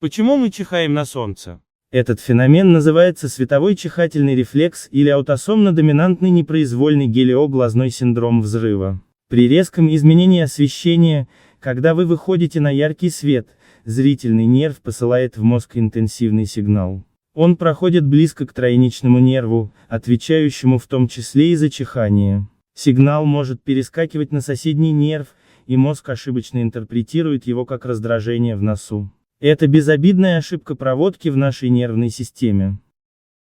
Почему мы чихаем на солнце? Этот феномен называется световой чихательный рефлекс или аутосомно-доминантный непроизвольный гелиоглазной синдром взрыва. При резком изменении освещения, когда вы выходите на яркий свет, зрительный нерв посылает в мозг интенсивный сигнал. Он проходит близко к тройничному нерву, отвечающему в том числе и за чихание. Сигнал может перескакивать на соседний нерв, и мозг ошибочно интерпретирует его как раздражение в носу. Это безобидная ошибка проводки в нашей нервной системе.